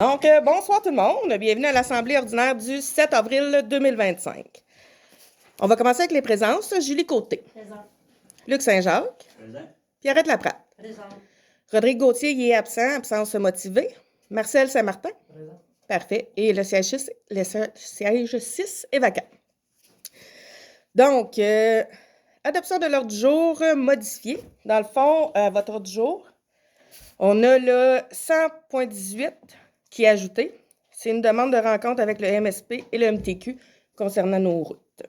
Donc, bonsoir tout le monde. Bienvenue à l'Assemblée ordinaire du 7 avril 2025. On va commencer avec les présences. Julie Côté. Présent. Luc Saint-Jacques. Présent. Pierrette Laprade. Présent. Rodrigue Gauthier, il est absent, absence motivée. Marcel Saint-Martin. Présent. Parfait. Et le siège 6 est vacant. Donc, adoption de l'ordre du jour modifié. Dans le fond, à votre ordre du jour, on a le 100.18 qui est ajouté. C'est une demande de rencontre avec le MSP et le MTQ concernant nos routes.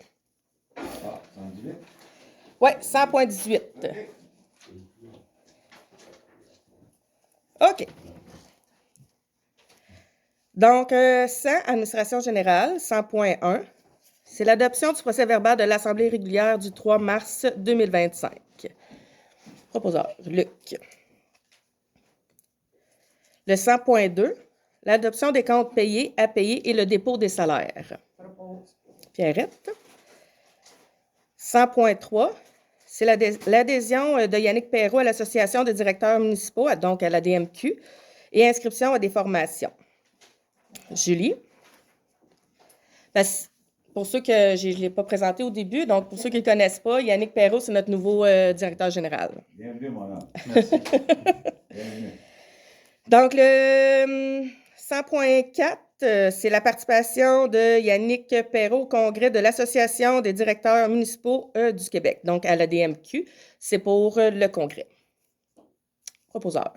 Ah, 118. Oui, 100.18. OK. Donc, 100, administration générale, 100.1, c'est l'adoption du procès-verbal de l'Assemblée régulière du 3 mars 2025. Proposeur, Luc. Le 100.2, l'adoption des comptes payés, à payer et le dépôt des salaires. Propose. Pierrette. 100.3, c'est l'adhésion de Yannick Perrault à l'Association des directeurs municipaux, donc à la DMQ, et inscription à des formations. Julie. Pour ceux que je ne l'ai pas présenté au début, donc pour ceux qui ne le connaissent pas, Yannick Perrault, c'est notre nouveau directeur général. Bienvenue, mon homme. Merci. Bienvenue. Donc, le 100.4, c'est la participation de Yannick Perrault au congrès de l'Association des directeurs municipaux du Québec, donc à la DMQ. C'est pour le congrès. Proposeur.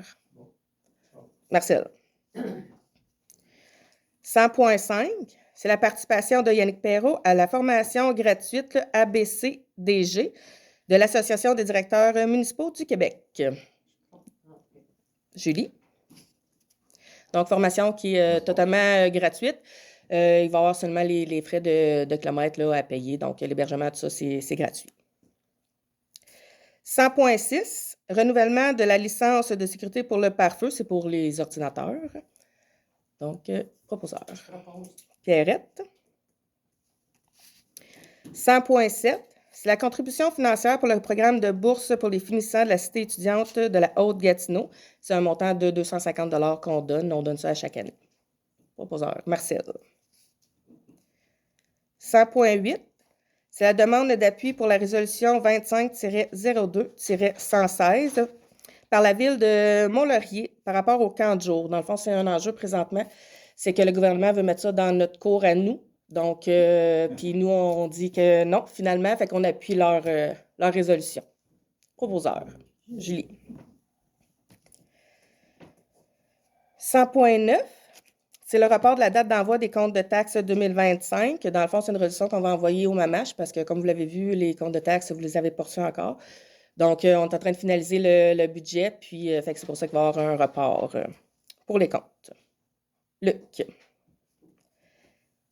Marcel. 100.5, c'est la participation de Yannick Perrault à la formation gratuite ABCDG de l'Association des directeurs municipaux du Québec. Julie. Donc, formation qui est totalement gratuite. Il va y avoir seulement les frais de kilomètres là, à payer. Donc, l'hébergement, tout ça, c'est gratuit. 100.6, renouvellement de la licence de sécurité pour le pare-feu, c'est pour les ordinateurs. Donc, proposeur. Propose. Pierrette. 100.7, c'est la contribution financière pour le programme de bourse pour les finissants de la cité étudiante de la Haute-Gatineau. C'est un montant de 250 $ qu'on donne. On donne ça à chaque année. Proposeur, Marcel. 100.8, c'est la demande d'appui pour la résolution 25-02-116 par la ville de Mont-Laurier par rapport au camp de jour. Dans le fond, c'est un enjeu présentement. C'est que le gouvernement veut mettre ça dans notre cours à nous. Donc, puis nous, on dit que non, finalement, fait qu'on appuie leur résolution. Proposeur, Julie. 100.9, c'est le rapport de la date d'envoi des comptes de taxes 2025. Dans le fond, c'est une résolution qu'on va envoyer au MAMACH parce que, comme vous l'avez vu, les comptes de taxes, vous les avez pas reçus encore. Donc, on est en train de finaliser le budget, puis fait que c'est pour ça qu'il va y avoir un report pour les comptes. Luc.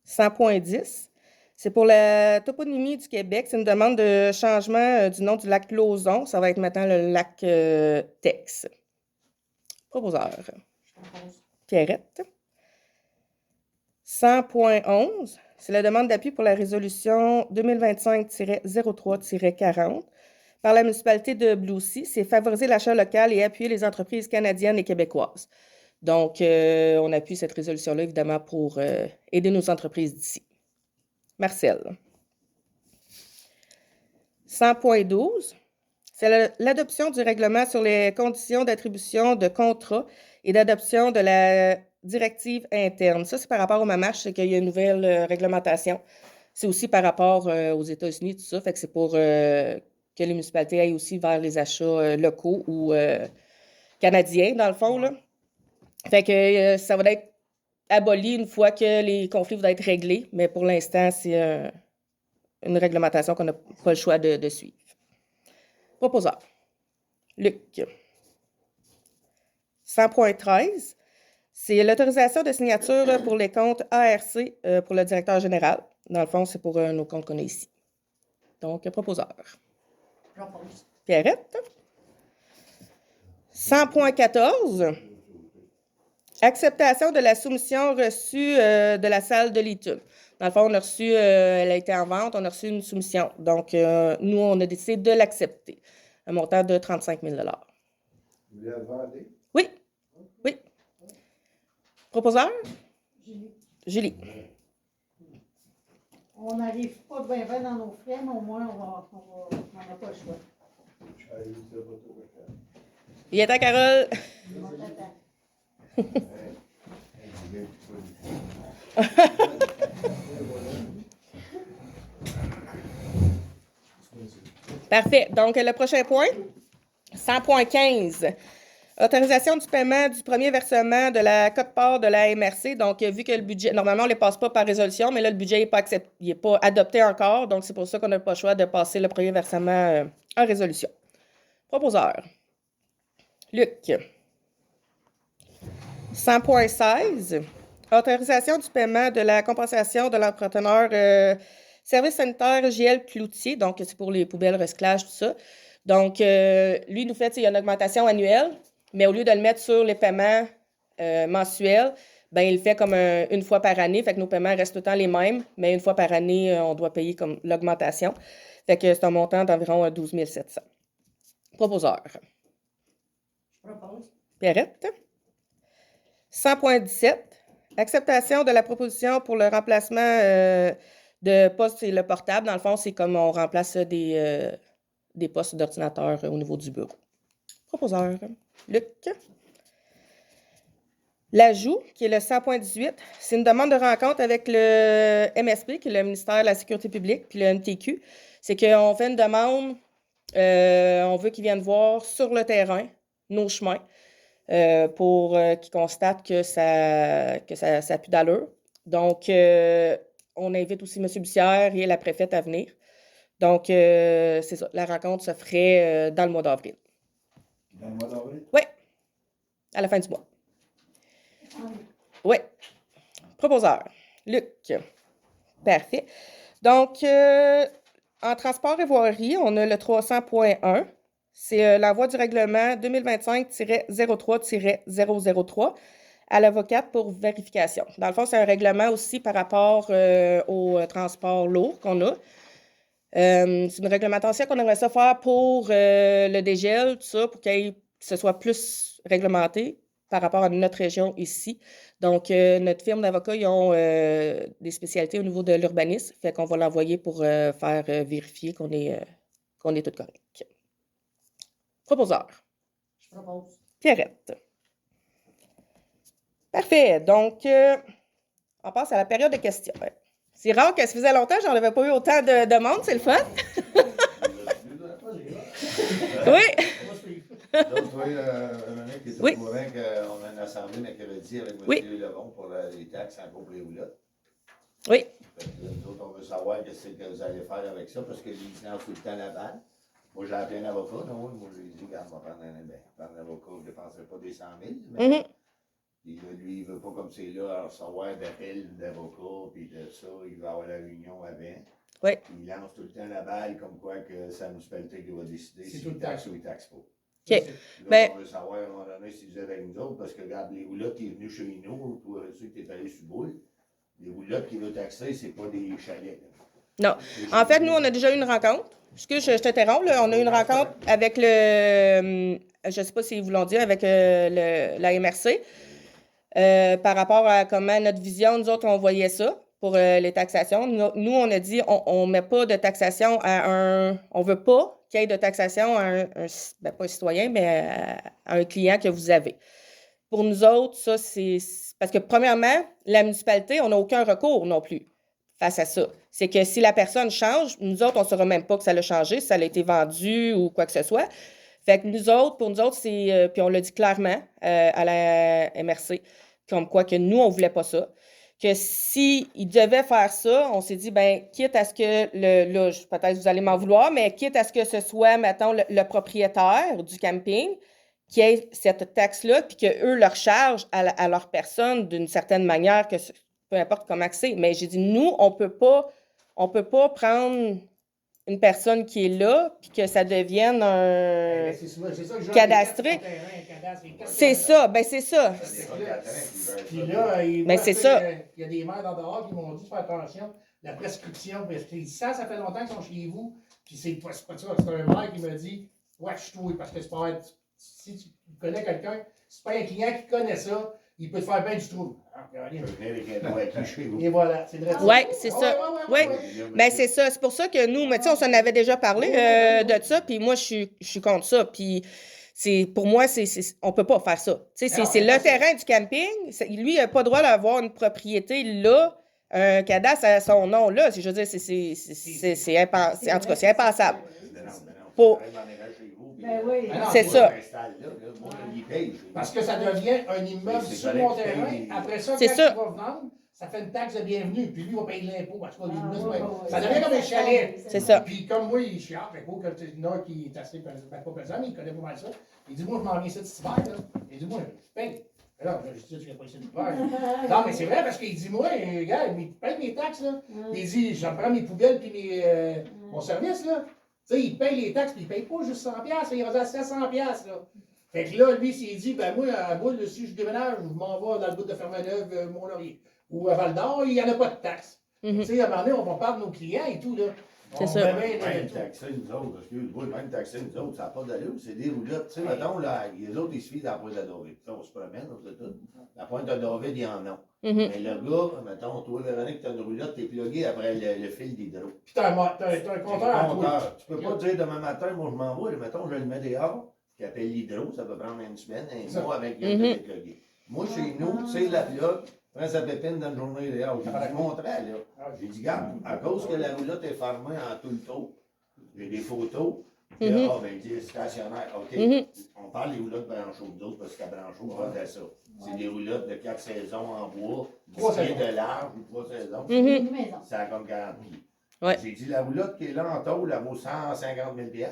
100.10, c'est pour la toponymie du Québec. C'est une demande de changement du nom du lac Lauzon. Ça va être maintenant le lac Tex. Proposeur. Propose. Pierrette. 100.11, c'est la demande d'appui pour la résolution 2025-03-40 par la municipalité de Blue-Sea. C'est favoriser l'achat local et appuyer les entreprises canadiennes et québécoises. Donc, on appuie cette résolution-là, évidemment, pour aider nos entreprises d'ici. Marcel. 100.12, c'est l'adoption du règlement sur les conditions d'attribution de contrats et d'adoption de la directive interne. Ça, c'est par rapport au MAMACH, c'est qu'il y a une nouvelle réglementation. C'est aussi par rapport aux États-Unis, tout ça. Fait que c'est pour que les municipalités aillent aussi vers les achats locaux ou canadiens, dans le fond, là. Fait que ça va être aboli une fois que les conflits vont être réglés, mais pour l'instant, c'est une réglementation qu'on n'a pas le choix de suivre. Proposeur. Luc. 100.13, c'est l'autorisation de signature pour les comptes ARC pour le directeur général. Dans le fond, c'est pour nos comptes qu'on a ici. Donc, proposeur. Propose. Pierrette. 100.14, acceptation de la soumission reçue de la salle de l'étude. Dans le fond, on a reçu, elle a été en vente, on a reçu une soumission. Donc, nous, on a décidé de l'accepter. Un montant de 35 000 $. Vous l'avez vendé? Oui. Oui. Proposeur? Julie. Julie. On n'arrive pas bien dans nos frais, mais au moins, on n'a pas le choix. Il est à Carole. On t'attend. Parfait. Donc, le prochain point, 100.15. Autorisation du paiement du premier versement de la quote-part de la MRC. Donc, vu que le budget, normalement, on ne les passe pas par résolution, mais là, le budget n'est pas adopté encore. Donc, c'est pour ça qu'on n'a pas le choix de passer le premier versement en résolution. Proposeur. Luc. 100.16. Autorisation du paiement de la compensation de l'entrepreneur Service sanitaire JL Cloutier. Donc, c'est pour les poubelles, recyclage, tout ça. Donc, lui, nous fait, il y a une augmentation annuelle, mais au lieu de le mettre sur les paiements mensuels, ben il le fait comme une fois par année. Fait que nos paiements restent tout le temps les mêmes, mais une fois par année, on doit payer comme l'augmentation. Fait que c'est un montant d'environ 12 700. Proposeur. Je propose. Pierrette. 100.17. Acceptation de la proposition pour le remplacement de poste et le portable. Dans le fond, c'est comme on remplace des postes d'ordinateur au niveau du bureau. Proposeur. Luc. L'ajout, qui est le 100.18, c'est une demande de rencontre avec le MSP, qui est le ministère de la Sécurité publique, puis le MTQ. C'est qu'on fait une demande, on veut qu'ils viennent voir sur le terrain nos chemins pour qu'ils constatent que ça a plus d'allure. Donc, on invite aussi M. Bussière et la préfète à venir. Donc, c'est ça. La rencontre se ferait dans le mois d'avril. Dans le mois d'avril? Oui, à la fin du mois. Oui. Proposeur. Luc. Parfait. Donc, en transport et voirie, on a le 300.1. C'est l'envoi du règlement 2025-03-003 à l'avocate pour vérification. Dans le fond, c'est un règlement aussi par rapport au transport lourd qu'on a. C'est une réglementation qu'on aimerait ça faire pour le dégel, tout ça, pour que ce soit plus réglementé par rapport à notre région ici. Donc, notre firme d'avocats, ils ont des spécialités au niveau de l'urbanisme, fait qu'on va l'envoyer pour faire vérifier qu'on est tout correct. Proposeur. Je propose. Pierrette. Parfait. Donc, on passe à la période de questions. C'est rare que ça faisait longtemps, j'en avais pas eu autant de demandes, c'est le fun. Oui. Donc, toi, Véronique, qui est Oui. au courant qu'on a une assemblée mercredi avec M. Oui. Lebon pour les taxes en gros roulotte. Oui. Nous autres, on veut savoir qu'est-ce que vous allez faire avec ça, parce que les lancent tout le temps la balle. Moi, j'ai appelé un avocat, non? Moi, j'ai dit, regarde, on va prendre un avocat, je ne dépenserai pas des 100 000. Mais Mhm. puis là, lui, il ne veut pas comme c'est là, à recevoir d'appels d'avocats, puis de ça, il va avoir la réunion avant. Oui. Puis il lance tout le temps la balle, comme quoi que c'est la municipalité qui va décider C'est s'il tout le taxe temps. ou il taxe pas. OK. Là, Ben- on veut savoir à un moment donné s'ils étaient avec nous autres, parce que regarde, les roulottes qui est venu chez nous, toi, ceux qui est allé sur boule, les roulottes qui veut taxer, c'est pas des chalets. Là. Non. En fait, nous, on a déjà eu une rencontre. Excuse, je t'interromps. Là. On a eu une rencontre avec je ne sais pas s'ils vous l'ont dit, avec la MRC, par rapport à comment notre vision, nous autres, on voyait ça pour les taxations. Nous, on a dit, on ne met pas de taxation on ne veut pas qu'il y ait de taxation à ben, pas un citoyen, mais à un client que vous avez. Pour nous autres, ça, c'est... Parce que, premièrement, la municipalité, on n'a aucun recours non plus face à ça. C'est que si la personne change, nous autres, on ne saura même pas que ça l'a changé, si ça a été vendu ou quoi que ce soit. Fait que nous autres, pour nous autres, c'est... puis on l'a dit clairement à la MRC, comme quoi que nous, on ne voulait pas ça. Que s'ils devaient faire ça, on s'est dit, ben quitte à ce que, là, peut-être vous allez m'en vouloir, mais quitte à ce que ce soit, mettons, le propriétaire du camping qui ait cette taxe-là, puis qu'eux leur chargent à leur personne d'une certaine manière, que peu importe comment c'est. Mais j'ai dit, nous, on peut pas prendre une personne qui est là, puis que ça devienne un... C'est ça que je cadastré. C'est ça, ben c'est ça. Puis là, Mais c'est ça. Il y a des maires en dehors qui m'ont dit de faire attention, la prescription, parce que ça fait longtemps qu'ils sont chez vous, puis c'est pas ça. C'est un maire qui m'a dit, watch-toi, parce que c'est pas si tu connais quelqu'un, c'est pas un client qui connaît ça, il peut te faire bien du trou. Ah, Je Caroline. peux venir avec un doigt acquis chez vous. Et voilà, c'est vrai. Ouais, c'est ça. Ouais. Ben, c'est ça. C'est pour ça que nous, mais tu sais, on s'en avait déjà parlé de ça, puis moi, je suis contre ça. Puis pour moi, on peut pas faire ça. Tu sais, Non, c'est mais le ça, terrain du camping. Lui, il n'a pas le droit d'avoir une propriété là, un cadastre à son nom là. Je veux dire, c'est impensable. En tout cas, c'est impensable. Mais non. Pour- J'arrive en arrière chez vous, puis, Ben oui. Ah non, C'est moi, ça. je m'installe là, moi, il paye chez vous. Parce que ça devient un immeuble Mais c'est sur correct, mon tu terrain. payes. Après ça, quand C'est il ça. va vendre, ça fait une taxe de bienvenue. Puis lui, il va payer de l'impôt. En tout cas, Ah, l'immense, ouais, ouais. ouais, Ça ouais. devient comme un chalet. C'est ça. Puis comme moi, il chiale, fait que quand il y en a qui est assez, ben, pas pesant, mais il connaît pas mal ça. Il dit, moi, je m'en viens ici cet hiver, là. Il dit, moi, je paye. Alors, je dis, tu viens pas ici l'hiver. Non, mais c'est vrai, parce qu'il dit, moi, gars, il paye mes taxes, là. Il dit, j'en prends mes poubelles puis mon service, là. Tu sais, il paye les taxes, puis il paye pas juste 100$, là, il va à 700$, là. Fait que là, lui, s'il dit, ben moi, à Boule, si je déménage, je m'en vais dans le bout de Fermaneuve, Mont-Laurier, ou à Val-d'Or, il n'y en a pas de taxes. Mhm. Tu sais, à un moment donné, on va parler de nos clients et tout, là. C'est On ça. va bien, Même tout. taxer nous autres, excuse-moi, même taxer nous autres, ça n'a pas d'allure, c'est des roulottes. Tu sais, mettons, là, les autres, ils se fient dans la pointe à David. Ça, on se promène, on fait tout. La pointe à David, il y en a. Mhm. Mais le gars, mettons, toi, Véronique, t'as une roulotte, t'es plugué après le fil d'hydro. Puis t'as un compteur à toi. Compteur. Tu peux pas dire demain matin, moi, je m'en vais, mettons, je le mets dehors, qui appelle l'hydro, ça peut prendre une semaine, un mois avec le Mhm. plugé. Moi, chez nous, tu sais, la plug, prends sa pépine dans une journée dehors. J'ai dit, montré, là. J'ai dit, garde, à cause que la roulotte est fermée en tout le tour, j'ai des photos. Puis, Mhm. ah, ben, il dit stationnaire. OK. Mhm. On parle des roulottes Branchot d'autres parce qu'à Branchot, on vendait ça. C'est des roulottes de 4 saisons en bois, 3 10 pieds saisons. de large ou 3 saisons. Mhm. Une maison. Ça a comme 40 pieds. Ouais. J'ai dit, la roulotte qui est là en tôle, elle vaut 150 000 $.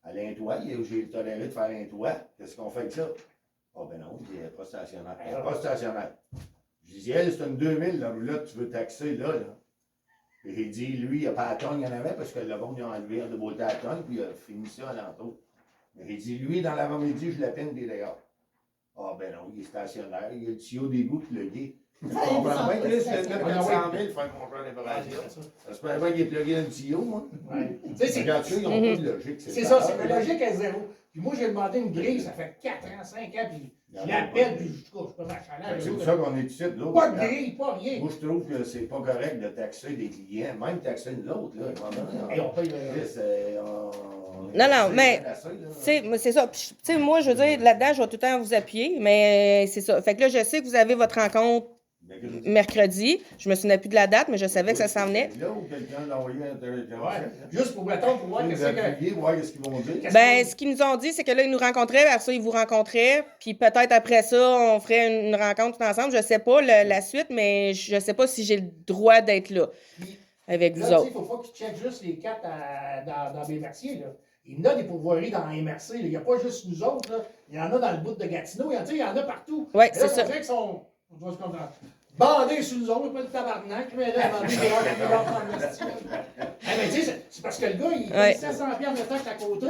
Elle a un toit, j'ai toléré de faire un toit. Qu'est-ce qu'on fait avec ça? Ah, ben non, il n'est pas stationnaire. Elle n'est pas stationnaire. J'ai dit, elle, c'est une 2000, la roulotte, tu veux taxer là, là. Et j'ai dit, lui, il n'y a pas la tonne, il y en avait, parce que le bon, il a enlevé de beauté à la tonne, puis il a fini ça à l'entour. Mais j'ai dit, lui, dans l'avant-midi, je la peine des dehors. Ah, ben non, il est stationnaire, il a le tuyau d'égout plugué. Je comprends bien, Chris, le mettre 400 000, faire comprendre l'opération. J'espère bien qu'il est plugué dans le tuyau, moi. Ouais. Tu sais, c'est- Regarde ça, ils n'ont pas de logique. c'est ça, c'est la logique à zéro. Puis moi, j'ai demandé une grille, ça fait 4 ans, 5 ans, puis je l'appelle, puis je trouve, je peux m'achaler. C'est pour ça qu'on est ici, là. Pas de grille, pas rien. Moi, je trouve que c'est pas correct de taxer des clients, même taxer nous autres, là. À un moment donné, Et on paye Chris, Non, non, mais, c'est assez, là. Tu sais, moi, c'est ça. Puis, tu sais, moi, je veux dire, là-dedans, je vais tout le temps vous appuyer, mais c'est ça. Fait que là, je sais que vous avez votre rencontre mercredi. Je me souviens plus de la date, mais je savais que ça s'en venait. Là, ou quelqu'un l'a envoyé un téléphone. Ouais. Juste pour mettons, pour voir Vous qu'est-ce que. appuyez, voir ce qu'ils vont dire. Qu'est-ce Ben, ce qu'ils nous ont dit, c'est que là, ils nous rencontraient, après ça, ils vous rencontraient, puis peut-être après ça, on ferait une rencontre tout ensemble. Je sais pas la suite, mais je sais pas si j'ai le droit d'être là Puis, avec là, vous tu sais, autres. il faut pas qu'ils checkent juste les 4 dans des Mercier, là. Il y en a des pourvoiries dans les MRC, là. Il n'y a pas juste nous autres, là. Il y en a dans le bout de Gatineau, tu sais, il y en a partout. Ouais, Mais là, c'est ça. on dirait qu'ils sont. On doit se comprendre. Bandés sur nous autres, pas de tabarnak, mais là, bandés dehors, ils vont prendre le style. Mais tu sais, c'est parce que le gars, il paye Ouais. 700$ de taxes à côté,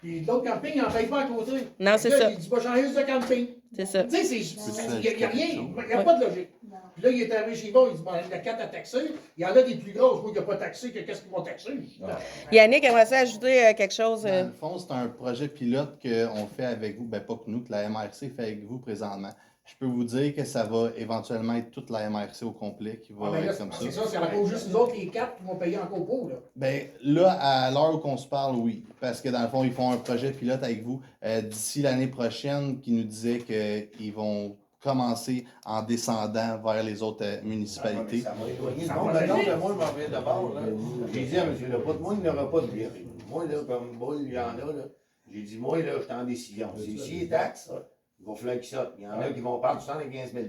puis l'autre camping, il n'en paye pas à côté. Non, c'est Fait que là, ça. Il dit, va changer de camping. C'est ça. Tu sais, il n'y a rien, il n'y a Ouais. pas de logique. Non. Puis là, il est arrivé chez vous, il dit, bon, il y a 4 à taxer. Il y en a des plus grosses, moi, il n'y a pas taxé, qu'est-ce qu'ils vont taxer? Yannick aimerait ça ajouter quelque chose. Dans le fond, c'est un projet pilote qu'on fait avec vous, ben pas que nous, que la MRC fait avec vous présentement. Je peux vous dire que ça va éventuellement être toute la MRC au complet qui va Ah, ben là, être comme ça. c'est ça, c'est encore juste nous autres, les 4, qui vont payer encore pour, là. Ben là, à l'heure où on se parle, oui. Parce que dans le fond, ils font un projet pilote avec vous d'ici l'année prochaine qui nous disait qu'ils vont commencer en descendant vers les autres municipalités. Ça m'a éloigné. Ça Non, m'a maintenant, éloigné. moi, je m'en viens d'abord, là. J'ai dit à M. Lepote, moi, il n'y aura pas de virée. Moi, là, comme Boule, il y en a, là. J'ai dit, moi, là, je suis en décision. Si les taxes, il va falloir qu'ils sortent. Il y en a qui vont perdre 75 000 $.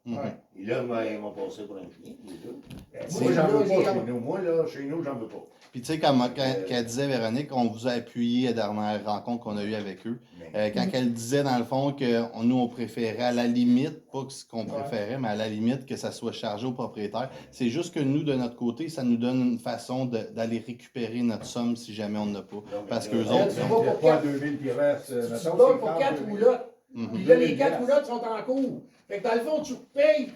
Mhm. Et là, ils m'ont passé pour un chien, les deux. Ben, Moi, j'en veux là, pas chez nous. Moi, là, chez nous, j'en veux pas. Puis tu sais, comme qu'elle disait Véronique, on vous a appuyé à la dernière rencontre qu'on a eue avec eux. Quand elle disait dans le fond que nous, on préférait à la limite, pas que ce qu'on préférait, mais à la limite que ça soit chargé au propriétaire. C'est juste que nous, de notre côté, ça nous donne une façon d'aller récupérer notre somme si jamais on n'a pas. Parce qu'eux autres, tu vas pour Pas 4, 2000 qui restent. tu mettons, te c'est donnes pour 40 4 000. roulottes. Mhm. Puis là, les 4 roulottes sont en cours. Fait que dans le fond, tu payes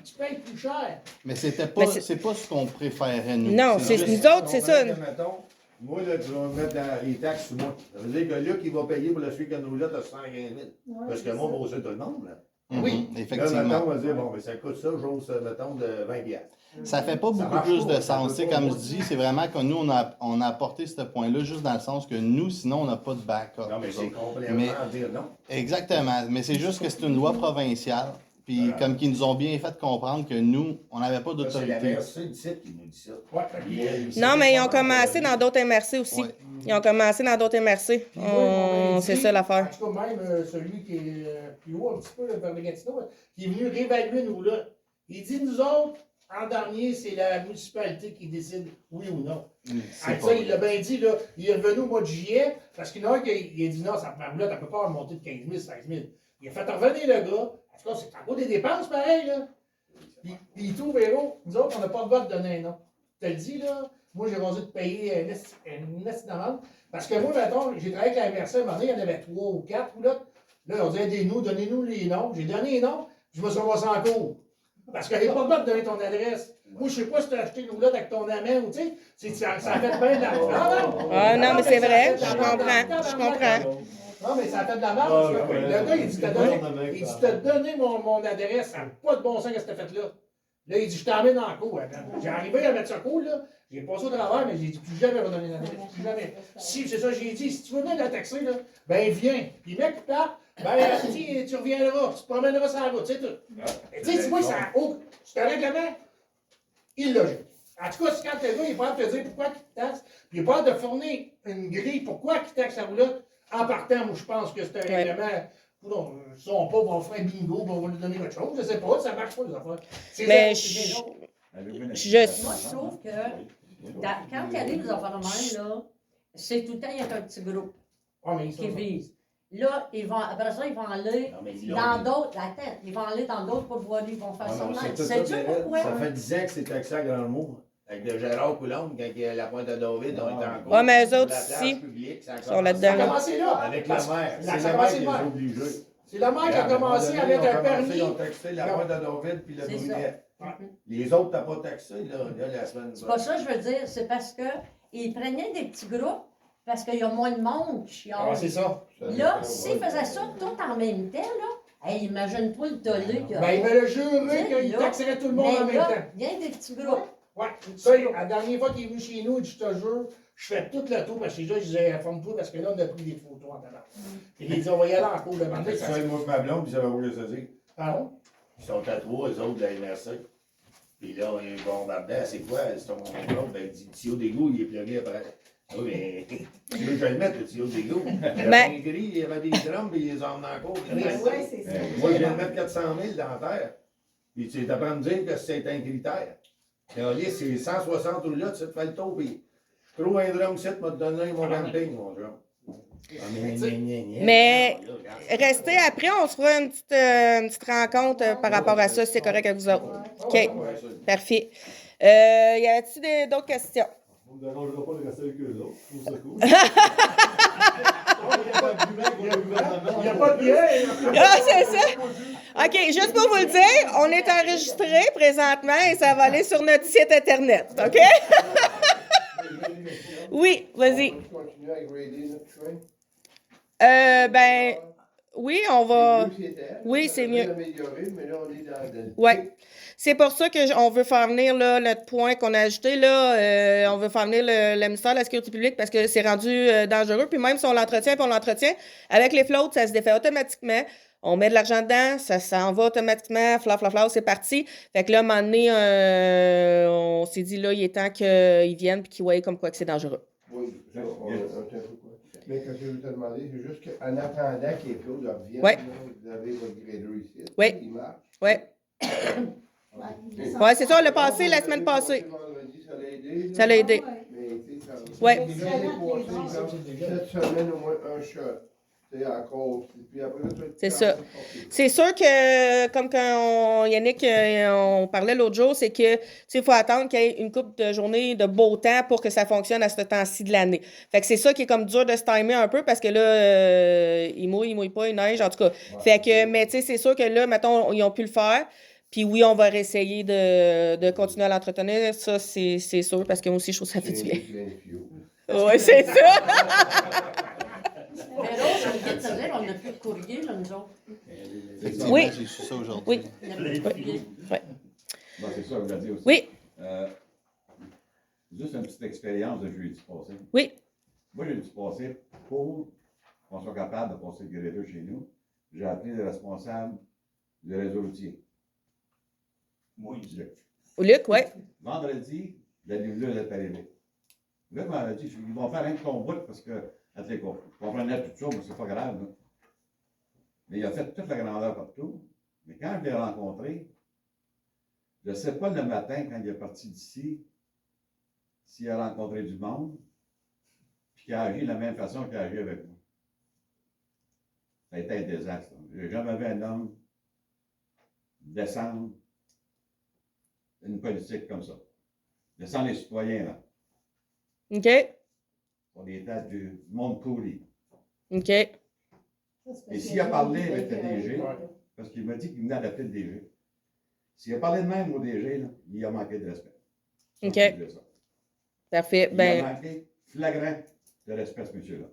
plus cher. Mais c'était Mais pas, c'est- c'est pas ce qu'on préférait, nous. Non, c'est juste- nous autres, c'est ça. Mettons, moi, là, tu vas me mettre dans les taxes sur moi. Ça veut dire que Luc, il va payer pour le suivre que nous là, de 115 000. Ouais, Parce que c'est moi, ça. on va aussi tout le monde, là. Oui. Là, Effectivement. mettons, on va dire, bon, ben, ça coûte ça, j'ose, mettons, de 20 piastres. Ça fait pas Ça beaucoup marche plus pas, de ça sens. peut Tu sais, pas comme je moi. dis, c'est vraiment que nous, on a apporté ce point-là juste dans le sens que nous, sinon, on n'a pas de backup. Non, mais nous c'est autres. complètement Mais- dire non. Exactement. Mais c'est juste que c'est une loi provinciale. Puis Voilà. comme qu'ils nous ont bien fait comprendre que nous, on n'avait pas Ça, c'est la d'autorité. MRC du site qui nous dit ça. Ouais, fait que- Non, mais ils ont commencé dans d'autres MRC aussi. Ouais. Ils ont commencé dans d'autres MRC. Puis moi, ils m'ont C'est dit, ça l'affaire. En tout cas, même celui qui est plus haut un petit peu, là, vers le Gatineau, qui est venu réévaluer nous là. Il dit, nous autres, en dernier, c'est la municipalité qui décide oui ou non. C'est Avec pas ça, il l'a vrai. bien dit, là. Il est revenu au mois de juillet, parce qu'il y en a un qui il a dit non, ça ne peut pas remonter de 15 000, 16 000. Il a fait revenir le gars. En tout cas, c'est encore des dépenses pareil, là. Puis tout, Véro, nous autres, on n'a pas le droit de donner un nom. Tu te le dis, là. Moi, j'ai osé de payer une estimation. Parce que moi, mettons, j'ai travaillé avec la MRC, à un moment donné, il y en avait 3 ou 4 ou là. Là, on disait, aidez-nous, donnez-nous les noms. J'ai donné les noms, je me suis ramassé en cours. Parce qu'il n'y a pas le droit de donner ton adresse. Moi, je ne sais pas si tu as acheté une roulotte avec ton amant ou tu sais, ça a fait bien de l'argent. Ah non, mais c'est ça a vrai, fait de je la comprends, merde. je comprends. Non, mais ça a fait de la merde. parce que le gars, il dit, t'as donné mon adresse, ça n'a pas de bon sens que c'était fait là. Là, il dit, je t'emmène en cours. J'ai arrivé à mettre ça cool, là. J'ai passé au travers, mais j'ai dit, plus jamais redonner l'adresse. Plus jamais. Si, c'est ça, j'ai dit, si tu veux venir la taxer, là, ben viens. Puis mec, qui part, ben, tu reviendras, tu te promèneras sur la route, c'est tout. Et tu sais, tu vois, c'est un règlement illogique. En tout cas, quand le gars, il est pas de te dire pourquoi il te taxe, puis il est pas de fournir une grille pourquoi il taxe la roulotte, en partant, moi, je pense que c'est un règlement. Non, ils sont pas, on va faire un bingo, on va lui donner autre chose, je sais pas, ça marche pas, les affaires. C'est Mais ça, c'est bien drôle. Moi, je trouve que quand il arrive des affaires de même, là, c'est tout le temps, il y a un petit groupe Ah, mais ils sont qui vise. Là, après ça, ils vont aller Non, mais ils l'ont dans dit. d'autres. Attends, ils vont aller dans d'autres pourvoiries, ils vont faire Ah ça. non, de c'est même. tout ça, Sais-tu Bérette. pourquoi? Ça fait 10 ans que c'est taxé à Grand-Mont. Avec le Gérard Coulombe, quand il y a la pointe à David, on était en cours. Ouais, mais eux sur autres la place ici, publique, ça a sont commencé là-dedans, Ça a là. commencé là. Avec le Parce- maire. ça a C'est le maire commencé qui le les a maire. obligés. C'est la mère qui a commencé à mettre un permis. Ils ont taxé la pointe à David puis le C'est Brunet. ça. Les autres, t'as pas taxé, là, la semaine. C'est pas ça, je veux dire. C'est parce qu'ils prenaient des petits groupes parce qu'il y a moins de monde qui chiale. Ah, c'est ça. Là, s'ils faisaient ça tout en même temps, là, hey, imagine-toi le tollé qu'il y a. Ben, il me l'a juré qu'il Là, taxerait tout le monde en mais même là, temps. il y a des petits groupes. Ouais, ça, la dernière fois qu'il est venu chez nous, il dit, je te jure, je fais tout le tour, parce que déjà, je disais, forme-toi, parce que là, on a pris des photos en talent. Et il dit, on va y aller en cours de mandat. Ça, moi, ma blonde, puis ça va vous le saisir. Pardon? Ils sont à 3, eux autres, de la MRC. Puis là, il y a un bombardement. C'est quoi? C'est ton blonde? Ben, il dit, le tuyau d'égout, il est plugué après. Oui, mais tu veux que je le mette, le tuyau d'égout? Il y avait Mais- un gris, il y avait des drums, puis ils les ont emmenés en cours. Oui, c'est ça. Moi, je viens de mettre 400 000 dans la terre. Puis tu t'apprends à me dire que c'est un critère. La liste, c'est 160 ou là, tu te fais le tour, puis je trouve un drum set, m'a donné mon camping, mon drum. Ah, Mais restez après, on se fera une petite rencontre par rapport à ça, si c'est correct avec vous autres. OK, parfait. Y avait-il d'autres questions? On ne dérangera pas de rester avec eux autres. Je trouve ça cool. Il n'y a pas de bière. Ah, c'est ça? OK, juste pour vous le dire, on est enregistré présentement et ça va aller sur notre site Internet, OK? Oui, vas-y. Continuer à grader notre chemin. Ben, oui, on va... C'est mieux que c'était. Oui, c'est Ça mieux. peut améliorer, mais là, on est dans le Ouais. C'est pour ça qu'on veut faire venir là, notre point qu'on a ajouté. Là, on veut faire venir le ministère de la Sécurité publique parce que c'est rendu dangereux. Puis même si on l'entretient, avec les flottes, ça se défait automatiquement. On met de l'argent dedans, ça s'en va automatiquement, fla, c'est parti. Fait que là, à un moment donné, on s'est dit, là, il est temps qu'ils viennent et qu'ils voient comme quoi que c'est dangereux. Oui, ça, on a un peu quoi. Mais quand je veux te demander, c'est juste qu'en attendant que les flots reviennent, Ouais. là, vous avez votre grader ici. Ouais. Il marche. Ouais. Ouais, c'est ça, on l'a passé la semaine passée. Vendredi, ça l'a aidé. là. Ça l'a aidé. Mais, tu sais, ça- Ouais. Déjà, j'ai passé, genre, cette semaine, au moins un shot. Tu sais, encore. Puis après, ça, C'est ça. C'est sûr que, comme quand Yannick, on parlait l'autre jour, c'est que, tu sais, il faut attendre qu'il y ait une couple de journées de beau temps pour que ça fonctionne à ce temps-ci de l'année. Fait que c'est ça qui est comme dur de se timer un peu parce que là, il mouille pas, il neige, en tout cas. Fait que, mais tu sais, c'est sûr que là, mettons, ils ont pu le faire. Puis oui, on va réessayer de continuer à l'entretenir. Ça, c'est sûr, parce que moi aussi, je trouve que ça fait du bien. Oui, c'est ça. j'ai envie de te dire, on n'a plus de courrier, là, nous autres. Effectivement, Oui. j'ai su ça aujourd'hui. Oui. On n'a plus de courrier. Bon, c'est ça que je veux dire aussi. Oui, Juste une petite expérience de jeudi passé. oui, Moi, jeudi passé, pour qu'on soit capable de passer le gréveux chez nous, j'ai appelé le responsable du réseau routier. Moi, Luc. Luc, oui. Vendredi, la livreuse est arrivée. Luc m'a dit, ils vont faire un combat parce que, à je comprenais tout ça, mais c'est pas grave. Là. Mais il a fait toute la grandeur partout. Mais quand je l'ai rencontré, je ne sais pas le matin, quand il est parti d'ici, s'il a rencontré du monde, puis qu'il a agi de la même façon qu'il a agi avec moi. Ça a été un désastre. J'ai jamais vu un homme descendre une politique comme ça. Descendre les citoyens, là. OK, On était du monde pourri. OK. Et s'il a parlé avec le DG, parce qu'il m'a dit qu'il venait d'appeler le DG, s'il a parlé de même au DG, là, il a manqué de respect. Ça, OK. je peux dire ça. Parfait. Il a Ben, manqué flagrant de respect, ce monsieur-là.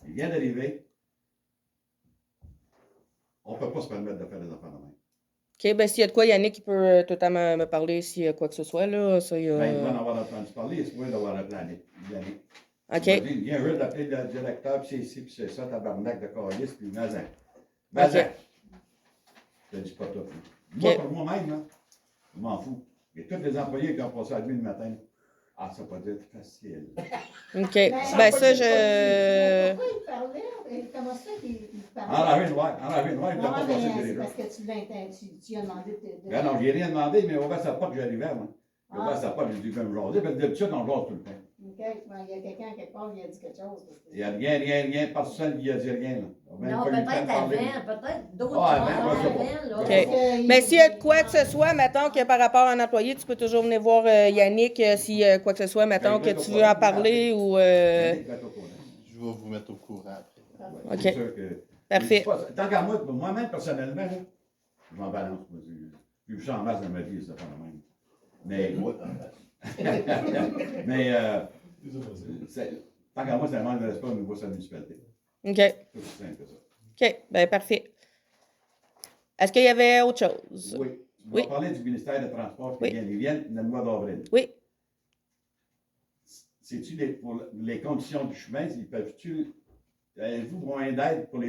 Il vient d'arriver. On ne peut pas se permettre de faire des affaires de même. OK, ben s'il y a de quoi, Yannick, il peut totalement me parler s'il y a quoi que ce soit, là. Ça, il y a... Ben, il va en avoir entendu parler, il se pourrait d'avoir appelé l'année. OK. Il m'a dit, il vient juste d'appeler le directeur, puis c'est ici, puis c'est ça, tabarnak de calice, puis Mazin. Mazin. OK. Je ne dis pas tout. Moi, OK. pour moi-même, là, je m'en fous. Et tous les employés qui ont passé à lui le matin, ah, ça va pas être facile. OK. Ben ça, je... Pourquoi il parlait? Comment ça qu'il parlait? Enravé noir, il Non, n'a pas mais passé c'est les parce que tu lui as demandé de... Ben non, j'ai rien demandé, mais on va sa porte que j'arrivais, moi. J'ai Ah. ouvert sa porte, j'ai dit, comme jaser, parce que d'habitude, on jase tout le temps. OK, ben, il y a quelqu'un quelque part qui a dit quelque chose. parce que- Il n'y a rien, personne qui a dit rien, là. On a même Non, pas eu le temps de peut-être parler. avant, peut-être d'autres Ah, gens avant, moi, je sais pas. avant, là. OK. Parce que Mais s'il y a de quoi que ce soit, mettons que par rapport à un employé, tu peux toujours venir voir Yannick s'il y a quoi que ce soit, mettons que tu veux en parler ou... Yannick va être au courant. Je vais vous mettre au courant après. OK. C'est sûr que- Parfait. Tant qu'à moi, pour moi-même, personnellement, là, je m'en balance. J'ai eu ça en masse dans ma vie, ça fait le même. Mais, mais tant qu'à moi, c'est un manque de respect au niveau de sa municipalité. OK. C'est aussi simple que ça. OK. Ben parfait. Est-ce qu'il y avait autre chose? Oui. Oui. On va parler du ministère des Transports qui Oui. vient. Ils viennent le mois d'avril. Oui. C'est-tu pour les conditions du chemin, ils peuvent-tu. Avez-vous moyen d'aide pour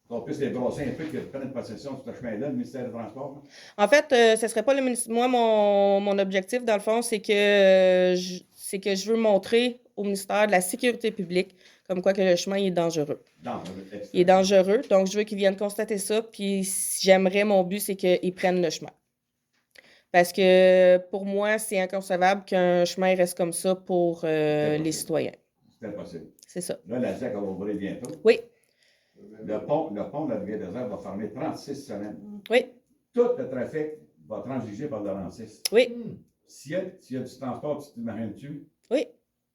qu'on puisse les brosser un peu, qu'ils prennent possession de ce chemin-là, le ministère des Transports? En fait, ce serait pas le ministère. Moi, mon objectif, dans le fond, c'est que je veux montrer au ministère de la Sécurité publique comme quoi que le chemin il est dangereux. Il est dangereux, donc je veux qu'ils viennent constater ça, puis j'aimerais, mon but, c'est qu'ils prennent le chemin. Parce que pour moi, c'est inconcevable qu'un chemin reste comme ça pour les citoyens. C'est impossible. C'est ça. Là, la ZAC va ouvrir bientôt. Oui, Le pont de la rivière des Heures va fermer 36 semaines. oui, Tout le trafic va transiger par le 36. oui, S'il y a du transport, tu t'imagines dessus, oui.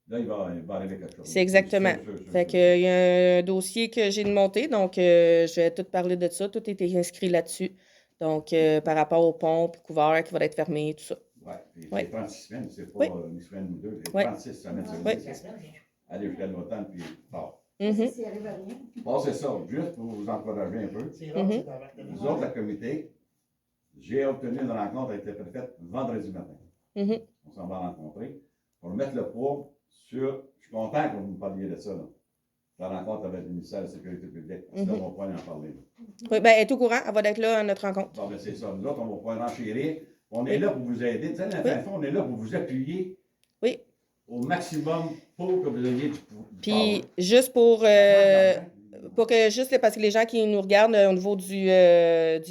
là, il va arriver quelque chose. C'est exactement. Sûr. Fait que, il y a un dossier que j'ai monté, donc je vais tout parler de ça. Tout a été inscrit là-dessus. Donc, par rapport au pont, puis couvert qui va être fermé, tout ça. Oui, puis Oui. c'est 36 semaines, c'est pas Oui. une semaine ou deux, c'est Oui. 36 semaines, ça veut Oui. dire aller jusqu'à l'automne, puis fort. Mhm. S'il arrive à rien. Bon, c'est ça, juste pour vous encourager un peu. C'est rare, c'est dans la- Nous autres, la comité, j'ai obtenu une rencontre avec le préfet vendredi matin. Mhm. On s'en va rencontrer pour mettre le poids sur. Je suis content que vous me parliez de ça, là. La rencontre avec le ministère de la Sécurité publique. C'est là Mhm. qu'on va pouvoir en parler. Là. Oui, ben, elle est au courant. Elle va être là à notre rencontre. Bon, ben, c'est ça. Nous autres, on va pouvoir enchérir. On est Oui. là pour vous aider. Tu sais, la Oui. fin, on est là pour vous appuyer Oui. au maximum pour que vous ayez du Puis, juste pour que, juste parce que les gens qui nous regardent au niveau du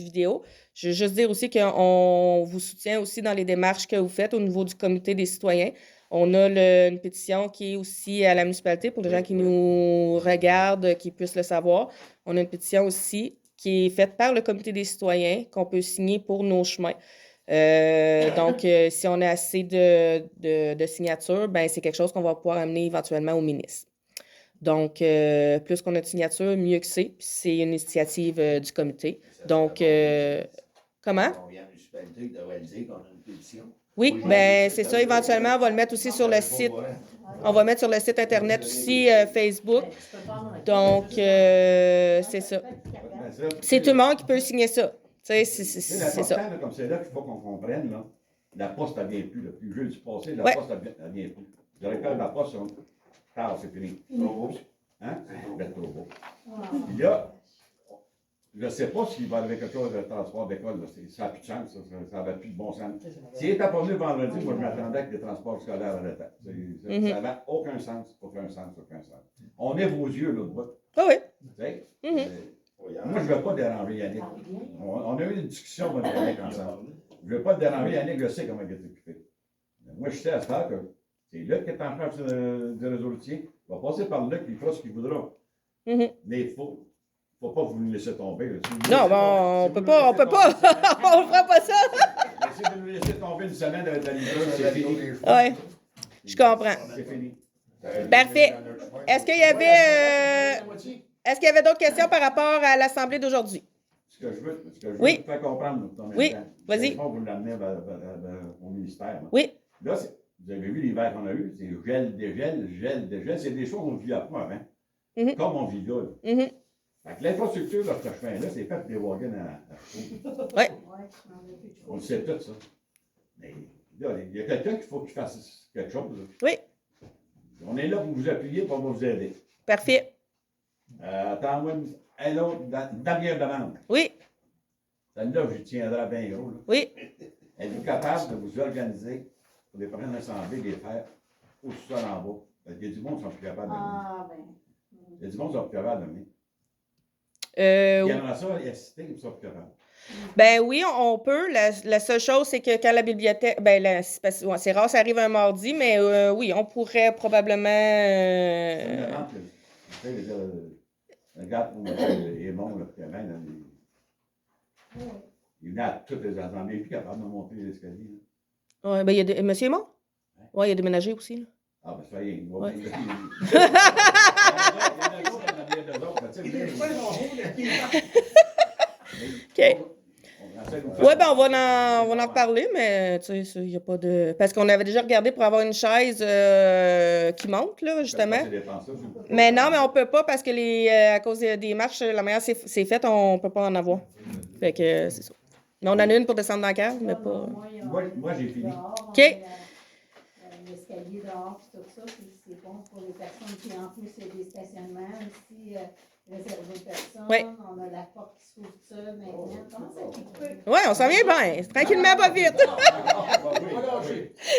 vidéo, je veux juste dire aussi qu'on vous soutient aussi dans les démarches que vous faites au niveau du comité des citoyens. On a une pétition qui est aussi à la municipalité pour les gens qui nous regardent, qui puissent le savoir. On a une pétition aussi qui est faite par le comité des citoyens qu'on peut signer pour nos chemins. Donc, si on a assez de signatures, ben c'est quelque chose qu'on va pouvoir amener éventuellement au ministre. Donc, plus qu'on a de signatures, mieux que c'est. Puis c'est une initiative du comité. Donc, comment? Combien de municipalités devraient dire qu'on a une pétition? Oui, Oui, ben oui, c'est c'est ça. ça. Éventuellement, on va le mettre aussi sur le site. On va mettre sur le site Internet aussi, Facebook. Ben, tu peux pas en- Donc, c'est ça. C'est tout le monde qui peut signer ça. Tu sais, c'est L'important, ça. là, comme c'est là qu'il faut qu'on comprenne, là, la poste, elle vient plus. Là. Puis jeudi passé, la Ouais. poste, elle vient plus. Le directeur de la poste, tard, c'est fini. Trop beau. Hein? Ben, trop beau. Puis là, je ne sais pas s'il va arriver quelque chose de transport d'école. Là. Ça n'a plus de sens, ça n'avait plus de bon sens. S'il n'était pas venu vendredi, moi, je m'attendais avec des transports scolaires à l'état. Ça n'avait aucun sens, aucun sens, aucun sens. On est vos yeux, l'autre bout. Ah oui. Tu sais? Mhm. Moi, je ne veux pas déranger Yannick. On a eu une discussion avec Yannick ensemble. Je ne veux pas te déranger, Yannick, je sais comment il est occupé. Mais moi, je sais à ce temps que c'est Luc qui est en charge du réseau routier. Il va passer par Luc, il fera ce qu'il voudra. Mhm. Mais il ne faut pas vous nous laisser tomber. Là. Si vous Non, laissez bon, tomber- on si peut vous pas, on nous peut laissez pas. tomber- On fera pas ça. Si vous nous laissez tomber une semaine de la livreuse, c'est fini. Oui, je comprends. C'est fini. Parfait. Est-ce qu'il y avait, La moitié. est-ce qu'il y avait d'autres questions par rapport à l'Assemblée d'aujourd'hui? Ce que je veux Oui. te faire comprendre, ton Oui, instant, vas-y. c'est bon, vous l'amenez au ministère. Là. Oui. Là, vous avez vu l'hiver qu'on a eu, c'est gel, dégel. C'est des choses qu'on ne vivait pas avant. Mhm. Comme on vit là. Mhm. Fait que l'infrastructure de ce chemin-là, c'est fait pour des wagons à chevaux. Oui. On le sait tout, ça. Mais là, il y a quelqu'un qu'il faut qu'il fasse quelque chose. Là. Oui. On est là pour vous appuyer, pour vous aider. Parfait. Attends-moi une autre, une dernière demande. Oui. Celle-là, je tiendrai bien gros. Là. Oui. Êtes-vous capable de vous organiser pour les prochaines assemblées, les faire au sol en bas? Parce qu'il y a du monde qui sont plus capables de venir. Ah, ben. Il y a du monde qui sont plus capables de venir. Euh, Il y en a ça, il y a cité qui sont plus capables. Ben oui, on peut. La seule chose, c'est que quand la bibliothèque, c'est rare, ça arrive un mardi, mais oui, on pourrait probablement. C'est une demande que, tu sais, le gars pour Aimon, là, qui avait, il venait à toutes les assemblées, il n'est plus capable de monter les escaliers. Là. Ouais, ben il y a des, Monsieur Aymon? Oui, il a déménagé aussi. Là. Ah, ben ça y est, il va Ouais. bien. Il y en a d'autres, il y en a d'autres, mais tu sais, Il est pas dans le haut, OK. on essaie de vous Oui, faire- ben on va en reparler, mais tu sais, il n'y a pas de. Parce qu'on avait déjà regardé pour avoir une chaise qui monte, là, justement. C'est dépenses, ça, c'est- Mais non, mais on peut pas parce que à cause des marches, la manière c'est fait, on peut pas en avoir. Fait que c'est ça. Mais on en a une pour descendre dans la cave, mais pas. Moi, j'ai fini. OK. L'escalier dehors, puis tout ça, puis c'est bon pour les personnes. Puis en plus, il y a des stationnements ici réservés aux personnes. Oui. On a la porte qui s'ouvre seule maintenant. Comment ça s'occupe? Oui, on s'en vient bien. Tranquillement, pas vite.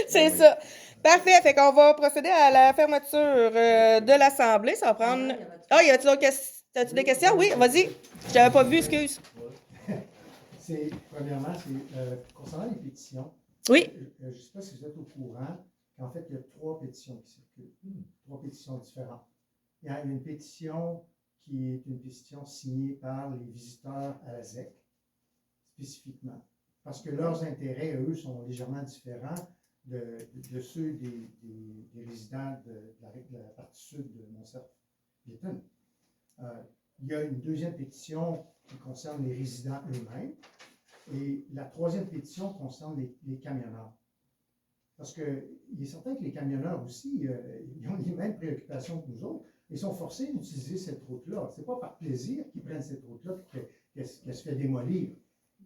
C'est ça. Parfait. Fait qu'on va procéder à la fermeture de l'Assemblée. Ça va prendre. Ah, y a-tu d'autres questions? As-tu des questions? Oui, vas-y. Je t'avais pas vu, excuse. Premièrement, c'est concernant les pétitions. Oui. Je ne sais pas si vous êtes au courant qu'en fait, il y a 3 pétitions qui circulent. 3 pétitions différentes. Il y a une pétition qui est une pétition signée par les visiteurs à la ZEC, spécifiquement, parce que leurs intérêts, eux, sont légèrement différents de ceux des résidents de la partie sud de Montserrat-Biétonne. Il y a une deuxième pétition qui concerne les résidents eux-mêmes. Et la troisième pétition concerne les camionneurs. Parce qu'il est certain que les camionneurs aussi, ils ont les mêmes préoccupations que nous autres. Ils sont forcés d'utiliser cette route-là. Ce n'est pas par plaisir qu'ils prennent cette route-là et qu'elle se fait démolir.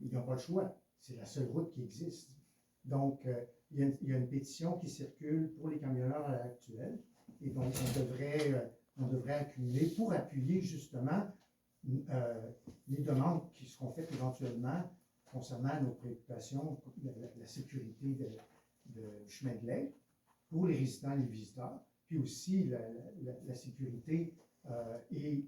Ils n'ont pas le choix. C'est la seule route qui existe. Donc, il y a une pétition qui circule pour les camionneurs à l'heure actuelle. Et donc, on devrait accumuler pour appuyer justement les demandes qui seront faites éventuellement concernant nos préoccupations, la sécurité du chemin de l'Aigle pour les résidents et les visiteurs, puis aussi la sécurité et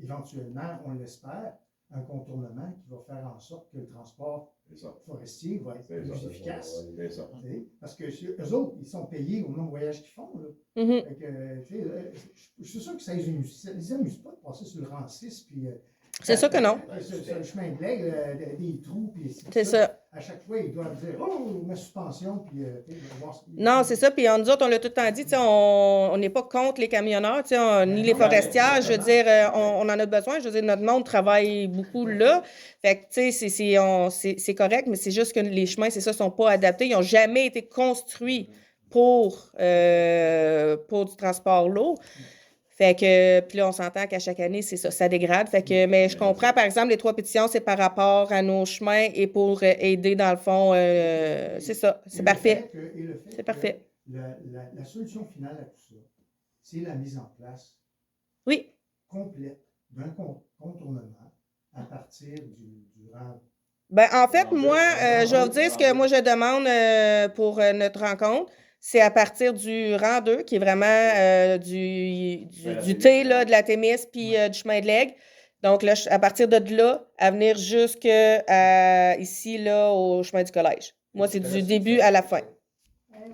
éventuellement, on l'espère, un contournement qui va faire en sorte que le transport C'est ça. forestier va être C'est plus ça. efficace. C'est ça. Tu sais, parce que eux autres, ils sont payés au nombre de voyages qu'ils font. Là. Mhm. Fait que, tu sais, je suis sûr que ça les amuse pas de passer sur le rang 6 puis C'est sûr que non. sur le chemin de l'Aigle, des trous, puis C'est ça. À chaque fois, ils doivent dire oh, ma suspension, puis voir. Non, c'est ça. Puis nous autres, on l'a tout le temps dit, tu sais, on n'est pas contre les camionneurs, tu sais, ni les forestières. Je veux dire, on en a besoin. Je veux dire, notre monde travaille beaucoup là. Fait que, tu sais, c'est correct, mais c'est juste que les chemins, c'est ça, sont pas adaptés. Ils n'ont jamais été construits pour du transport lourd. Fait que, puis là, on s'entend qu'à chaque année, c'est ça dégrade. Fait que, mais je comprends, par exemple, les 3 pétitions, c'est par rapport à nos chemins et pour aider, dans le fond, c'est ça, c'est parfait. C'est parfait. La solution finale à tout ça, c'est la mise en place Oui, complète d'un contournement à partir du rang. ben en fait, moi, je vais vous dire ce que moi je demande pour notre rencontre. C'est à partir du rang 2, qui est vraiment du T, là, de la Témis, puis du chemin de l'Aigle. Donc, là, à partir de là, à venir jusque ici, là, au chemin du collège. Moi, c'est du début à la fin.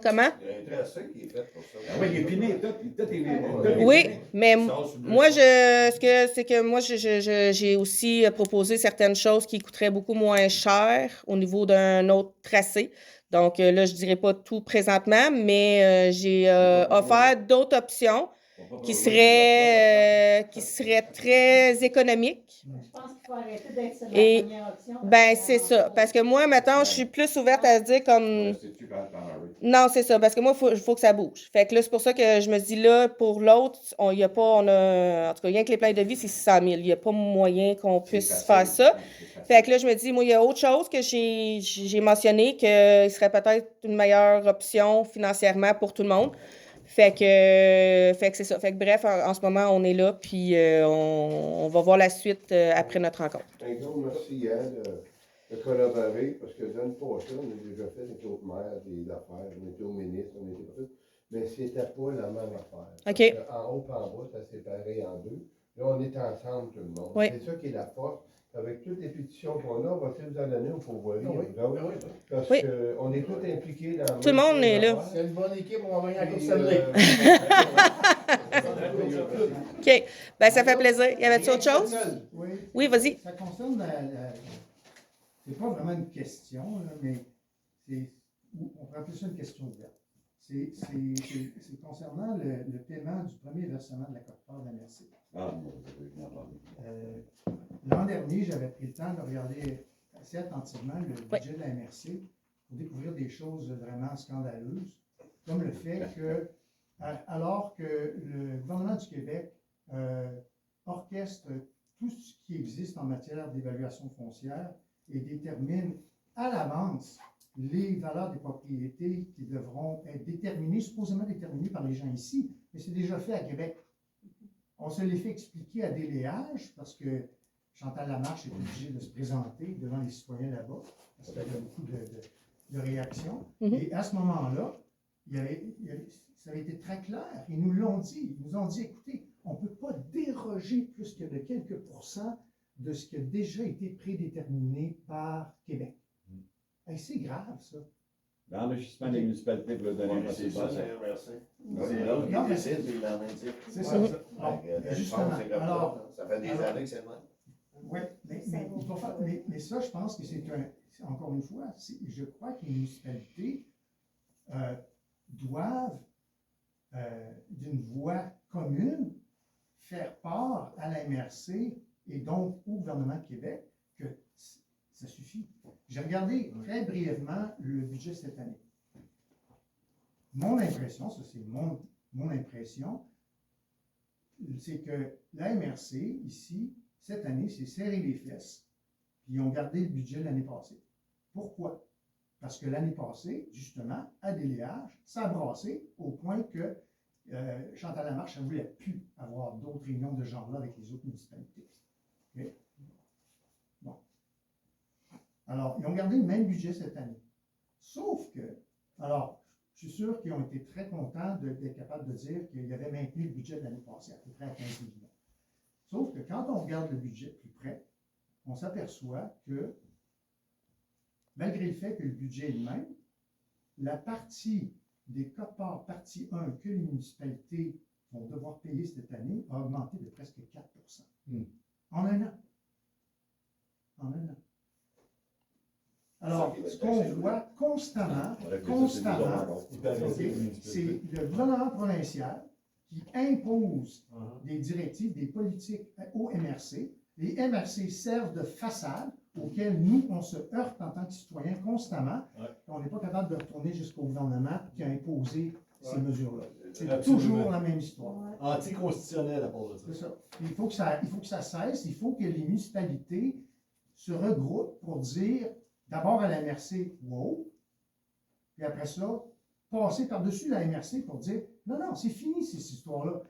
Comment? Il y a un tracé qui est fait pour ça. Ah oui, il est piné, tout est Oui, piné. mais Ils sont sur le moi, son. c'est que moi, j'ai aussi proposé certaines choses qui coûteraient beaucoup moins cher au niveau d'un autre tracé. Donc là, je dirais pas tout présentement, mais j'ai offert d'autres options qui seraient très économiques. Je pense qu'il faut arrêter d'être sur la Et, première option. ben, c'est ça. Parce que moi, maintenant, je suis plus ouverte à se dire comme... C'est-tu quand t'en as eu? Non, c'est ça, parce que moi, il faut que ça bouge. Fait que là, c'est pour ça que je me dis là, pour l'autre, en tout cas, rien que les pleins de vie, c'est 600 000. Il n'y a pas moyen qu'on puisse faire ça. Fait que là, je me dis, moi, il y a autre chose que j'ai mentionné, qu'il serait peut-être une meilleure option financièrement pour tout le monde. Fait que c'est ça. Fait que bref, en ce moment, on est là, puis on va voir la suite après notre rencontre. Un gros merci, Anne, de collaborer, parce que dans le passé, on a déjà fait avec l'autre maire des affaires, on était au ministre, on était partout, mais c'était pas la même affaire. OK. Parce en haut et en bas, ça s'est séparé en deux. Là, on est ensemble, tout le monde. Oui. C'est ça qui est la force. Avec toutes les pétitions qu'on a, on va peut-être vous en donner au pouvoir. Ah oui, ah oui. Parce Oui. qu'on est tous impliqués dans Tout le monde est là. C'est une bonne équipe, on va venir à Puis, course OK. Ben, ça fait plaisir. Y avait-tu autre chose? Oui. Oui, vas-y. Ça concerne c'est pas vraiment une question, là, mais on pourrait appeler ça une question ouverte. C'est concernant le paiement du premier versement de la quote-part de la MRC. Ah, bon, oui, j'ai entendu. L'an dernier, j'avais pris le temps de regarder assez attentivement le budget de la MRC pour découvrir des choses vraiment scandaleuses, comme le fait que, alors que le gouvernement du Québec orchestre tout ce qui existe en matière d'évaluation foncière et détermine à l'avance les valeurs des propriétés qui devront être déterminées, supposément déterminées par les gens ici, mais c'est déjà fait à Québec. On se les fait expliquer à déléage parce que Chantal Lamarche est obligée de se présenter devant les citoyens là-bas parce qu'il y a beaucoup de réactions. Et à ce moment-là, ça avait été très clair. Ils nous l'ont dit. Ils nous ont dit, écoutez, on ne peut pas déroger plus que de quelques pourcents de ce qui a déjà été prédéterminé par Québec. Hey, c'est grave, ça. L'enrichissement des municipalités pour le donner, C'est ça, c'est inversé. C'est Non, là qui mais décide, puis il en indique. C'est ça. Bon, justement, alors, Ça fait des années que c'est le même. oui, mais ça, je pense que encore une fois, je crois que les municipalités doivent, d'une voix commune, faire part à la MRC et donc au gouvernement de Québec que ça suffit. J'ai regardé très brièvement le budget cette année. Mon impression, ça c'est mon impression, c'est que la MRC, ici, cette année, s'est serré les fesses, puis ils ont gardé le budget de l'année passée. Pourquoi? Parce que l'année passée, justement, à déléage, ça a brassé au point que Chantal Lamarche ne voulait plus avoir d'autres réunions de genre-là avec les autres municipalités. Okay? Bon. Alors, ils ont gardé le même budget cette année. Sauf que, alors, je suis sûr qu'ils ont été très contents d'être capables de dire qu'ils avaient maintenu le budget de l'année passée, à peu près à 15 millions. Sauf que quand on regarde le budget de plus près, on s'aperçoit que, malgré le fait que le budget est le même, la partie des quotes-parts, partie 1, que les municipalités vont devoir payer cette année, a augmenté de presque 4 en un an. En un an. Alors, ce qu'on voit constamment, c'est le gouvernement provincial qui impose des directives, des politiques au MRC. Les MRC servent de façade auxquelles nous, on se heurte en tant que citoyens constamment. On n'est pas capable capable de retourner jusqu'au gouvernement qui a imposé ces Ouais. mesures-là. C'est Absolument. toujours la même histoire. Anticonstitutionnel à part de ça. C'est ça. Il faut que ça cesse. Il faut que les municipalités se regroupent pour dire, d'abord à la MRC, wow, puis après ça, passer par-dessus la MRC pour dire, non, non, c'est fini cette histoire-là.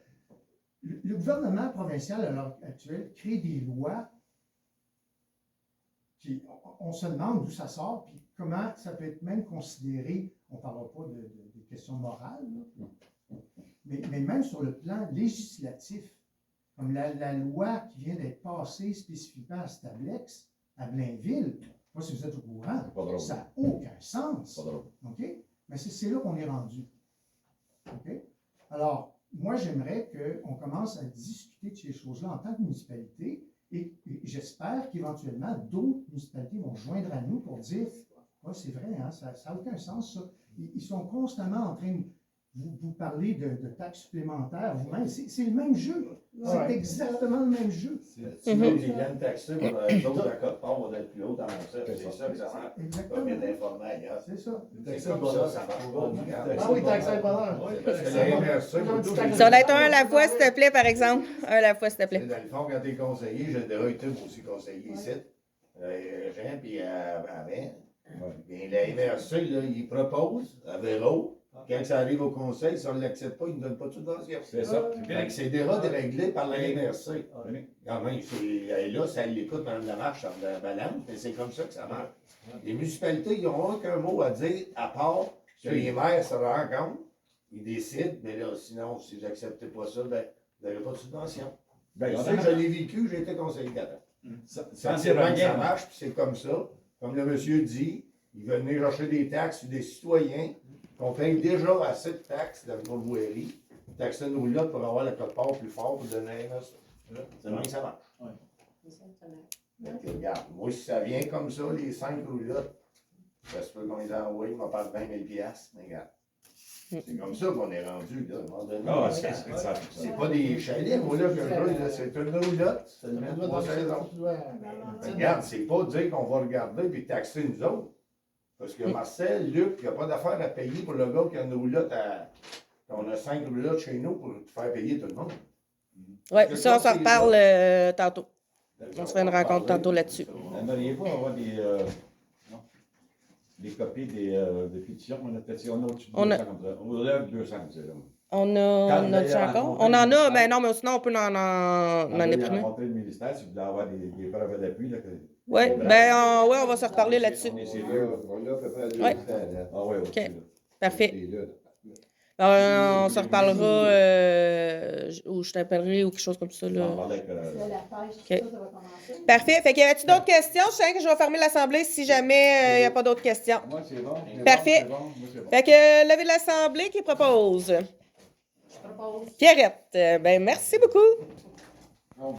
Le gouvernement provincial à l'heure actuelle crée des lois qui, on se demande d'où ça sort, puis comment ça peut être même considéré, on ne parlera pas de questions morales, là, mais même sur le plan législatif, comme la loi qui vient d'être passée spécifiquement à Stablex, à Blainville, moi, si vous êtes au courant, Pas drôle. ça n'a aucun sens. Pas drôle. OK? Mais c'est là qu'on est rendu. OK? Alors, moi, j'aimerais qu'on commence à discuter de ces choses-là en tant que municipalité et j'espère qu'éventuellement, d'autres municipalités vont joindre à nous pour dire, ouais, c'est vrai, hein, ça n'a aucun sens, ça. Ils sont constamment en train de vous parler de taxes supplémentaires vous-même. C'est le même jeu. C'est Ouais. exactement le même jeu. Sinon, ils viennent taxer pour les autres, la cote-part va être plus haute en ça. C'est ça que ça marche. Pas Exactement. bien informé ailleurs. C'est ça. C'est comme ça, ça marche pas. Regarde. Ah oui, taxe le bonheur. C'est parce que la MRC, Ça va être un à la fois, s'il te plaît, par exemple. Un à la fois, s'il te C'est plaît. dans le fond, quand t'es conseiller, j'ai déjà été moi aussi conseiller ici. Jean, puis avant. Bien, la MRC, là, il propose à Véro. Quand ça arrive au conseil, si on ne l'accepte pas, il ne donne pas de subvention. C'est ça. Fait que c'est déjà déréglé par la MRC. Oui. Quand même, là, ça l'écoute dans la marche en balance, mais c'est comme ça que ça marche. Les municipalités, ils n'ont aucun mot à dire, à part que les maires se rendent compte, ils décident, mais là, sinon, si vous n'acceptez pas ça, ben, vous n'avez pas de subvention. Ben, Je on sais en que a- je l'ai vécu, j'ai été conseiller d'avant. Ça C'est bien que ça marche, puis c'est comme ça. Comme le monsieur dit, il veut venir chercher des taxes sur des citoyens qu'on paye déjà assez de taxes dans le pourvoirie, taxer nos lots pour avoir la cote-part plus fort pour donner un os. C'est bien que ça marche. Exactement. Fait que, regarde, moi, si ça vient comme ça, les 5 roulottes, ça se peut qu'on les envoie, ils m'en parlent 20 000 $, mais regarde. C'est comme ça qu'on est rendu, là, à un moment donné. Ah, c'est ça. C'est pas des chalets, moi, là, que je veux, là, c'est une roulotte, c'est le même 3 saisons. Mais regarde, c'est pas dire qu'on va regarder puis taxer nous autres. Parce que Marcel, Luc, il n'y a pas d'affaire à payer pour le gars qui a une roulotte à. On a 5 roulottes chez nous pour faire payer tout le monde. Oui, ça, on s'en reparle tantôt. On se fait une rencontre tantôt là-dessus. Aimeriez-vous avoir des copies des pétitions qu'on a faites? On a au-dessus de On a- 200 comme ça. Au-delà de 200, c'est là. On a du encore? On en a, mais non, mais sinon, on peut en imprimer. rencontrer le ministère si vous voulez avoir des preuves d'appui. là, que- Oui, ben, ouais, on va se reparler là-dessus. On est sérieux. On a à peu près 200 Ouais. là. Ah oui, OK. OK. Parfait. C'est là. On se reparlera, ou je t'appellerai ou quelque chose comme ça. On Là. en parlait avec, C'est la pêche, OK. ça va commencer. Parfait. Fait qu'il y avait-tu d'autres questions? Je sais que je vais fermer l'Assemblée si jamais il n'y a pas d'autres questions. Moi, c'est bon. c'est Parfait. bon, c'est bon, moi, c'est bon. Fait que, levée de l'Assemblée qui propose. Je propose. Pierrette, ben merci beaucoup.